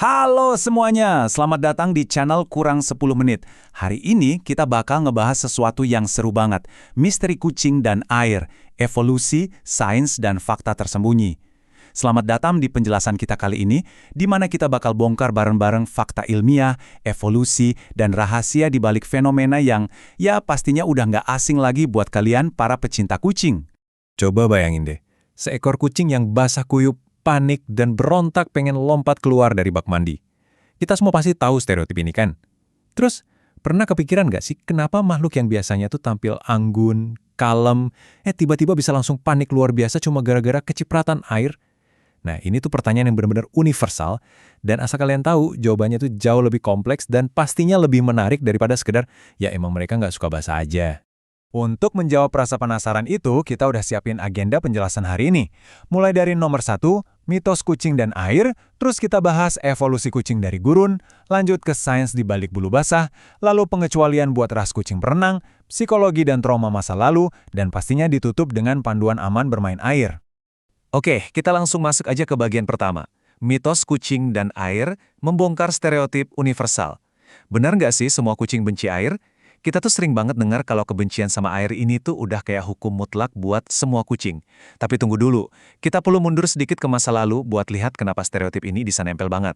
Halo semuanya, selamat datang di channel Kurang 10 Menit. Hari ini kita bakal ngebahas sesuatu yang seru banget. Misteri kucing dan air, evolusi, sains, dan fakta tersembunyi. Selamat datang di penjelasan kita kali ini, di mana kita bakal bongkar bareng-bareng fakta ilmiah, evolusi, dan rahasia di balik fenomena yang ya pastinya udah nggak asing lagi buat kalian para pecinta kucing. Coba bayangin deh, seekor kucing yang basah kuyup, panik, dan berontak pengen lompat keluar dari bak mandi. Kita semua pasti tahu stereotip ini kan? Terus, pernah kepikiran nggak sih kenapa makhluk yang biasanya tuh tampil anggun, kalem, tiba-tiba bisa langsung panik luar biasa cuma gara-gara kecipratan air? Nah, ini tuh pertanyaan yang benar-benar universal, dan asal kalian tahu, jawabannya tuh jauh lebih kompleks dan pastinya lebih menarik daripada sekedar, ya emang mereka nggak suka basah aja. Untuk menjawab rasa penasaran itu, kita udah siapin agenda penjelasan hari ini. Mulai dari nomor 1, mitos kucing dan air, terus kita bahas evolusi kucing dari gurun, lanjut ke sains di balik bulu basah, lalu pengecualian buat ras kucing berenang, psikologi dan trauma masa lalu, dan pastinya ditutup dengan panduan aman bermain air. Oke, kita langsung masuk aja ke bagian pertama. Mitos kucing dan air membongkar stereotip universal. Benar nggak sih semua kucing benci air? Kita tuh sering banget dengar kalau kebencian sama air ini tuh udah kayak hukum mutlak buat semua kucing. Tapi tunggu dulu, kita perlu mundur sedikit ke masa lalu buat lihat kenapa stereotip ini bisa nempel banget.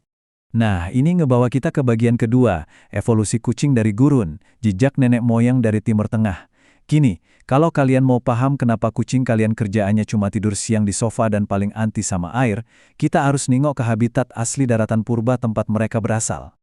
Nah, ini ngebawa kita ke bagian kedua, evolusi kucing dari gurun, jejak nenek moyang dari Timur Tengah. Gini, kalau kalian mau paham kenapa kucing kalian kerjaannya cuma tidur siang di sofa dan paling anti sama air, kita harus nengok ke habitat asli daratan purba tempat mereka berasal.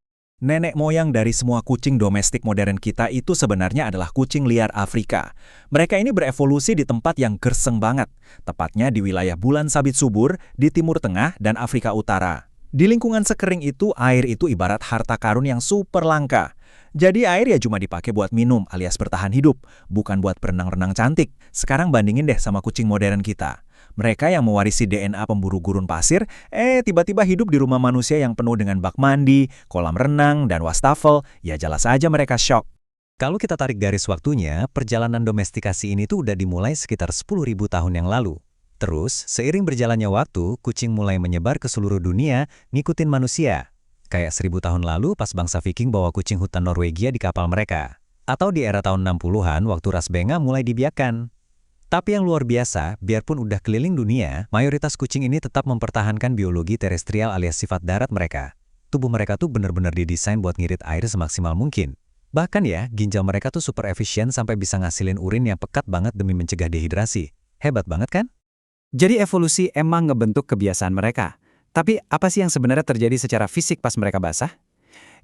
Nenek moyang dari semua kucing domestik modern kita itu sebenarnya adalah kucing liar Afrika. Mereka ini berevolusi di tempat yang gerseng banget, tepatnya di wilayah bulan sabit subur di Timur Tengah dan Afrika Utara. Di lingkungan sekering itu, air itu ibarat harta karun yang super langka. Jadi air ya cuma dipakai buat minum alias bertahan hidup, bukan buat berenang-renang cantik. Sekarang bandingin deh sama kucing modern kita. Mereka yang mewarisi DNA pemburu gurun pasir, tiba-tiba hidup di rumah manusia yang penuh dengan bak mandi, kolam renang, dan wastafel, ya jelas aja mereka shock. Kalau kita tarik garis waktunya, perjalanan domestikasi ini tuh udah dimulai sekitar 10.000 tahun yang lalu. Terus, seiring berjalannya waktu, kucing mulai menyebar ke seluruh dunia, ngikutin manusia. Kayak 1000 tahun lalu pas bangsa Viking bawa kucing hutan Norwegia di kapal mereka. Atau di era tahun 60-an waktu ras benga mulai dibiarkan. Tapi yang luar biasa, biarpun udah keliling dunia, mayoritas kucing ini tetap mempertahankan biologi terestrial alias sifat darat mereka. Tubuh mereka tuh benar-benar didesain buat ngirit air semaksimal mungkin. Bahkan ya, ginjal mereka tuh super efisien sampai bisa ngasilin urin yang pekat banget demi mencegah dehidrasi. Hebat banget kan? Jadi evolusi emang ngebentuk kebiasaan mereka. Tapi apa sih yang sebenarnya terjadi secara fisik pas mereka basah?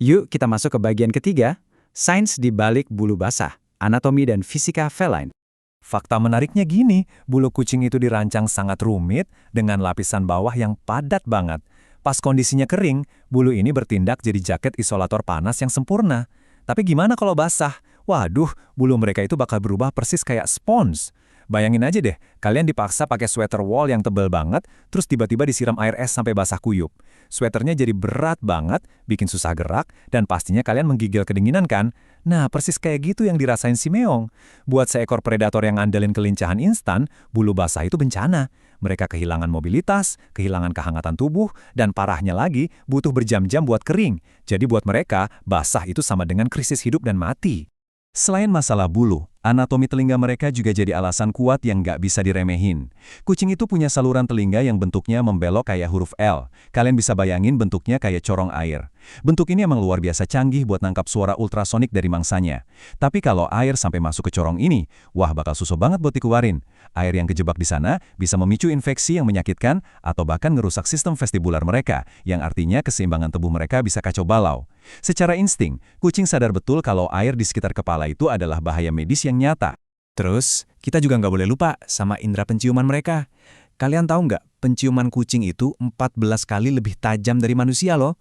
Yuk kita masuk ke bagian ketiga, sains di balik bulu basah, anatomi dan fisika feline. Fakta menariknya gini, bulu kucing itu dirancang sangat rumit dengan lapisan bawah yang padat banget. Pas kondisinya kering, bulu ini bertindak jadi jaket isolator panas yang sempurna. Tapi gimana kalau basah? Waduh, bulu mereka itu bakal berubah persis kayak spons. Bayangin aja deh, kalian dipaksa pakai sweater wool yang tebal banget, terus tiba-tiba disiram air es sampai basah kuyup. Sweaternya jadi berat banget, bikin susah gerak, dan pastinya kalian menggigil kedinginan kan? Nah, persis kayak gitu yang dirasain si Meong. Buat seekor predator yang ngandelin kelincahan instan, bulu basah itu bencana. Mereka kehilangan mobilitas, kehilangan kehangatan tubuh, dan parahnya lagi, butuh berjam-jam buat kering. Jadi buat mereka, basah itu sama dengan krisis hidup dan mati. Selain masalah bulu, anatomi telinga mereka juga jadi alasan kuat yang nggak bisa diremehin. Kucing itu punya saluran telinga yang bentuknya membelok kayak huruf L. Kalian bisa bayangin bentuknya kayak corong air. Bentuk ini emang luar biasa canggih buat nangkap suara ultrasonik dari mangsanya. Tapi kalau air sampai masuk ke corong ini, wah bakal susah banget buat dikeluarin. Air yang kejebak di sana bisa memicu infeksi yang menyakitkan atau bahkan ngerusak sistem vestibular mereka, yang artinya keseimbangan tubuh mereka bisa kacau balau. Secara insting, kucing sadar betul kalau air di sekitar kepala itu adalah bahaya medis yang nyata. Terus, kita juga nggak boleh lupa sama indera penciuman mereka. Kalian tahu nggak, penciuman kucing itu 14 kali lebih tajam dari manusia loh.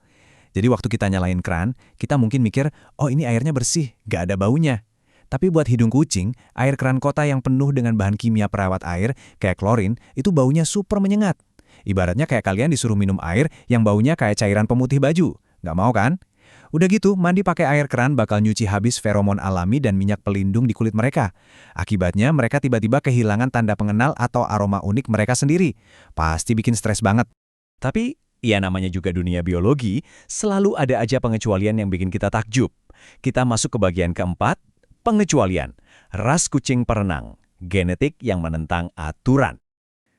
Jadi waktu kita nyalain kran, kita mungkin mikir, oh ini airnya bersih, nggak ada baunya. Tapi buat hidung kucing, air kran kota yang penuh dengan bahan kimia perawat air, kayak klorin, itu baunya super menyengat. Ibaratnya kayak kalian disuruh minum air yang baunya kayak cairan pemutih baju. Nggak mau kan? Udah gitu, mandi pakai air keran bakal nyuci habis feromon alami dan minyak pelindung di kulit mereka. Akibatnya, mereka tiba-tiba kehilangan tanda pengenal atau aroma unik mereka sendiri. Pasti bikin stres banget. Tapi, Ya namanya juga dunia biologi, selalu ada aja pengecualian yang bikin kita takjub. Kita masuk ke bagian keempat, pengecualian. Ras kucing perenang, genetik yang menentang aturan.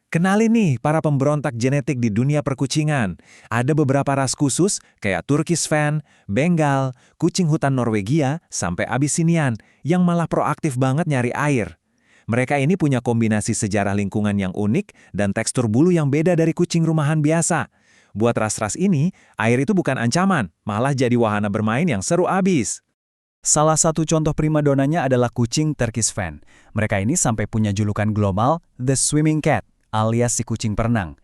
Kenalin nih para pemberontak genetik di dunia perkucingan. Ada beberapa ras khusus kayak Turkish Fan, Bengal, kucing hutan Norwegia, sampai Abyssinian yang malah proaktif banget nyari air. Mereka ini punya kombinasi sejarah lingkungan yang unik dan tekstur bulu yang beda dari kucing rumahan biasa. Buat ras-ras ini, air itu bukan ancaman, malah jadi wahana bermain yang seru abis. Salah satu contoh primadonanya adalah kucing Turkish Fan. Mereka ini sampai punya julukan global The Swimming Cat, alias si kucing perenang.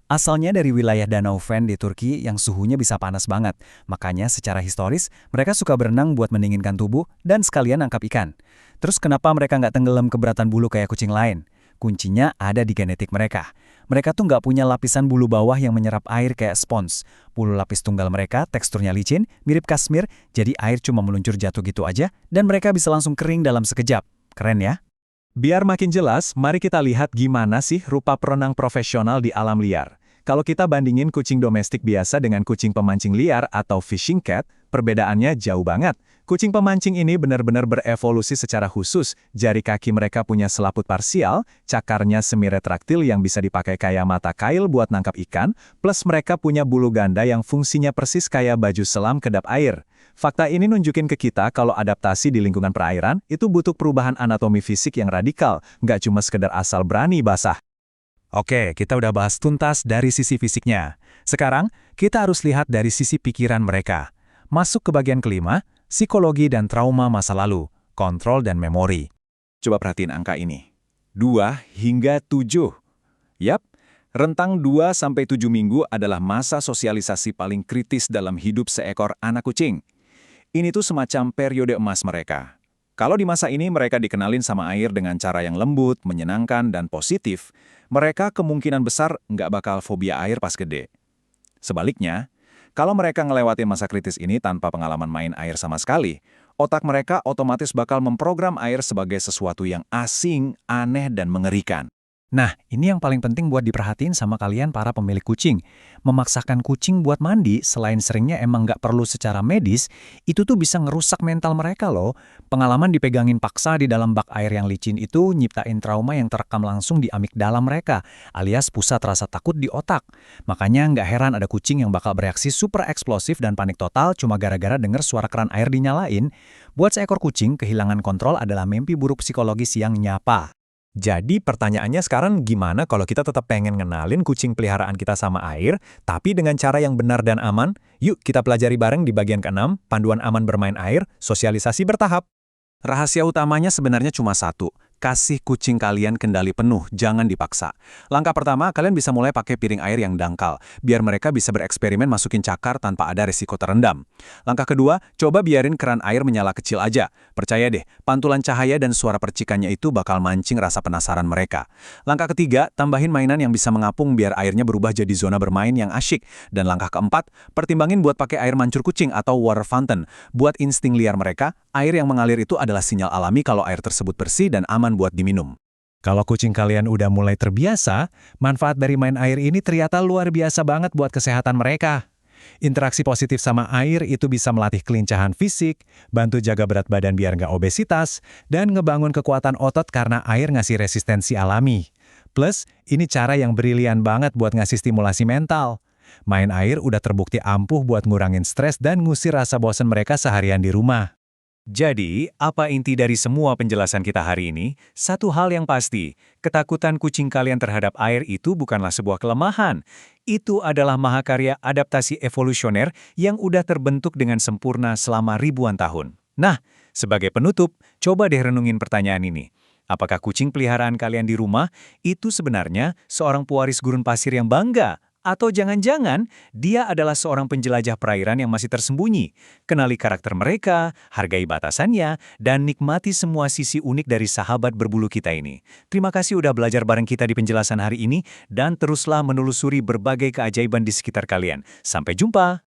Asalnya dari wilayah Danau Fen di Turki yang suhunya bisa panas banget. Makanya secara historis, mereka suka berenang buat mendinginkan tubuh dan sekalian nangkap ikan. Terus kenapa mereka nggak tenggelam keberatan bulu kayak kucing lain? Kuncinya ada di genetik mereka. Mereka tuh nggak punya lapisan bulu bawah yang menyerap air kayak spons. Bulu lapis tunggal mereka teksturnya licin, mirip kasmir, jadi air cuma meluncur jatuh gitu aja, dan mereka bisa langsung kering dalam sekejap. Keren ya? Biar makin jelas, mari kita lihat gimana sih rupa perenang profesional di alam liar. Kalau kita bandingin kucing domestik biasa dengan kucing pemancing liar atau fishing cat, perbedaannya jauh banget. Kucing pemancing ini benar-benar berevolusi secara khusus. Jari kaki mereka punya selaput parsial, cakarnya semi-retraktil yang bisa dipakai kayak mata kail buat nangkap ikan, plus mereka punya bulu ganda yang fungsinya persis kayak baju selam kedap air. Fakta ini nunjukin ke kita kalau adaptasi di lingkungan perairan itu butuh perubahan anatomi fisik yang radikal, nggak cuma sekedar asal berani basah. Oke, kita udah bahas tuntas dari sisi fisiknya. Sekarang, kita harus lihat dari sisi pikiran mereka. Masuk ke bagian kelima, psikologi dan trauma masa lalu, kontrol dan memori. Coba perhatiin angka ini. 2 hingga 7. Yap, rentang 2-7 minggu adalah masa sosialisasi paling kritis dalam hidup seekor anak kucing. Ini tuh semacam periode emas mereka. Kalau di masa ini mereka dikenalin sama air dengan cara yang lembut, menyenangkan, dan positif, mereka kemungkinan besar nggak bakal fobia air pas gede. Sebaliknya, kalau mereka ngelewatin masa kritis ini tanpa pengalaman main air sama sekali, otak mereka otomatis bakal memprogram air sebagai sesuatu yang asing, aneh, dan mengerikan. Nah, ini yang paling penting buat diperhatiin sama kalian para pemilik kucing. Memaksakan kucing buat mandi, selain seringnya emang nggak perlu secara medis, itu tuh bisa ngerusak mental mereka loh. Pengalaman dipegangin paksa di dalam bak air yang licin itu nyiptain trauma yang terekam langsung di amigdala mereka, alias pusat rasa takut di otak. Makanya nggak heran ada kucing yang bakal bereaksi super eksplosif dan panik total cuma gara-gara denger suara keran air dinyalain. Buat seekor kucing, kehilangan kontrol adalah mimpi buruk psikologis yang nyapa. Jadi pertanyaannya sekarang gimana kalau kita tetap pengen ngenalin kucing peliharaan kita sama air, tapi dengan cara yang benar dan aman? Yuk kita pelajari bareng di bagian ke-6, panduan aman bermain air, sosialisasi bertahap. Rahasia utamanya sebenarnya cuma satu, kasih kucing kalian kendali penuh, jangan dipaksa. Langkah pertama, kalian bisa mulai pakai piring air yang dangkal, biar mereka bisa bereksperimen masukin cakar tanpa ada risiko terendam. Langkah kedua, coba biarin keran air menyala kecil aja. Percaya deh, pantulan cahaya dan suara percikannya itu bakal mancing rasa penasaran mereka. Langkah ketiga, tambahin mainan yang bisa mengapung biar airnya berubah jadi zona bermain yang asyik. Dan langkah keempat, pertimbangin buat pakai air mancur kucing atau water fountain. Buat insting liar mereka, air yang mengalir itu adalah sinyal alami kalau air tersebut bersih dan aman buat diminum. Kalau kucing kalian udah mulai terbiasa, manfaat dari main air ini ternyata luar biasa banget buat kesehatan mereka. Interaksi positif sama air itu bisa melatih kelincahan fisik, bantu jaga berat badan biar nggak obesitas, dan ngebangun kekuatan otot karena air ngasih resistensi alami. Plus, ini cara yang brilian banget buat ngasih stimulasi mental. Main air udah terbukti ampuh buat ngurangin stres dan ngusir rasa bosan mereka seharian di rumah. Jadi, apa inti dari semua penjelasan kita hari ini? Satu hal yang pasti, ketakutan kucing kalian terhadap air itu bukanlah sebuah kelemahan. Itu adalah mahakarya adaptasi evolusioner yang udah terbentuk dengan sempurna selama ribuan tahun. Nah, sebagai penutup, coba deh renungin pertanyaan ini. Apakah kucing peliharaan kalian di rumah itu sebenarnya seorang pewaris gurun pasir yang bangga? Atau jangan-jangan dia adalah seorang penjelajah perairan yang masih tersembunyi? Kenali karakter mereka, hargai batasannya, dan nikmati semua sisi unik dari sahabat berbulu kita ini. Terima kasih udah belajar bareng kita di penjelasan hari ini, dan teruslah menelusuri berbagai keajaiban di sekitar kalian. Sampai jumpa!